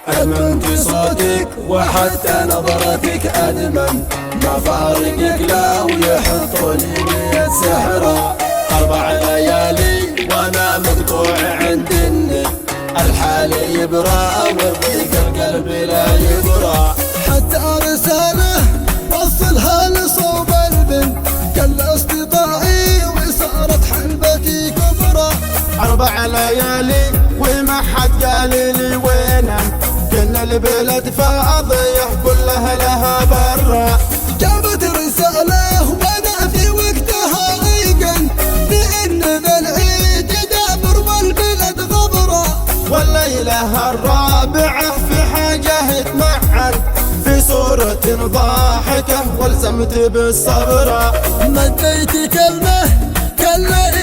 أدمنت صوتك وحتى نظرتك أدمن، ما فارقك لا ويحطوا لي 100 سحرة. 4 ليالي وأنا مقطوع عند النت، الحال يبرى وضيق القلب لا يبرى. حتى رسالة وصلها لصوب البنت، كل استطاعي وصارت حلبتي كبرى. 4 ليالي وما حد قال لي وينك، كل البلد فاضية كلها لها برا. جابت رسالة وانا في وقتها ايقن بان ذا العيد دابر والبلد غبرة. والليلة الرابعة في حاجة اتمعن، في صورة ضاحكة والزمت بالصبرة. مديت كلمة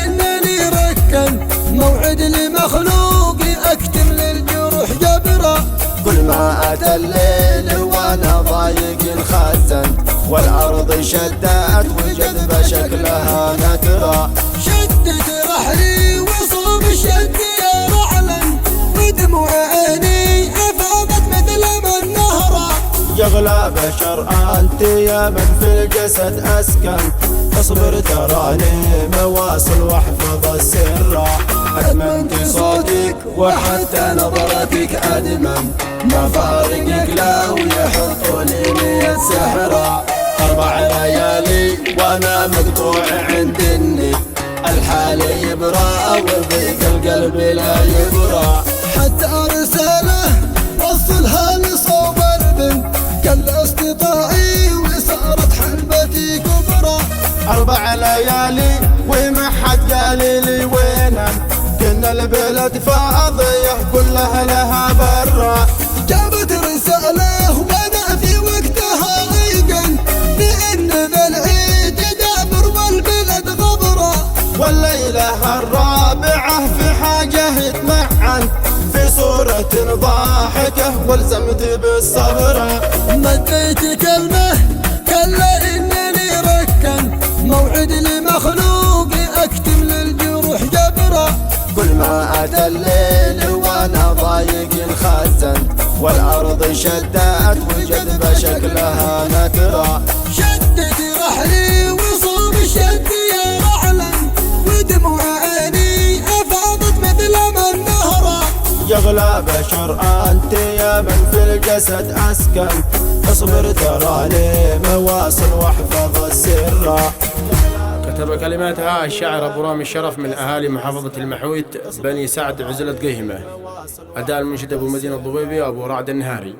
انني ركن، موعد لمخلوقي اكتم للجروح جبرة. كل ما اتى الليل وانا ضايق انخزنت، والارض شدت وجذب شكلها نكرة. شدت رحلي وصوب الشد يا رعلا، ودموع عيني افاضت مثل ما النهرة. يغلى بشر انت يا من في الجسد اسكن، اصبر تراني مواصل واحفظ السر. أدمنت صوتك وحتى نظرتك أدمن، ما فارقك لا ويحطوا لي 100 سحرة. 4 ليالي وأنا مقطوع عند النت، الحال يبرى وضيق القلب لا يبرى. حتى رسالة وصلها لصوب البنت، كل استطاعي وصارت حلبتي كبرى. 4 ليالي وما حد قال لي وينك، كل البلد فاضية كلها لها برا. جابت رسالة وانا في وقتها ايقن بان ذا العيد دابر والبلد غبرة. والليلة الرابعة في حاجة اتمعن، في صورة ضاحكة والزمت بالصبرة. مديت كلمة انني ركن، موعد لمخلوقي اكتم للجروح جبرة. كل ما اتى الليل وانا ضايق انخزنت، والارض شدت وجذب شكلها نكرة. شدت رحلي وصوب الشد يا رعلا، ودموع عيني افاضت مثل ما النهرة. يغلى بشر انت يا من في الجسد اسكن، اصبر تراني مواصل واحفظ السر. كتب كلماتها الشاعر أبو رامي الشرف من أهالي محافظة المحويت بني سعد عزلة قيهمة. أداء المنشد أبو مدين الضبيبي أبو رعد النهاري.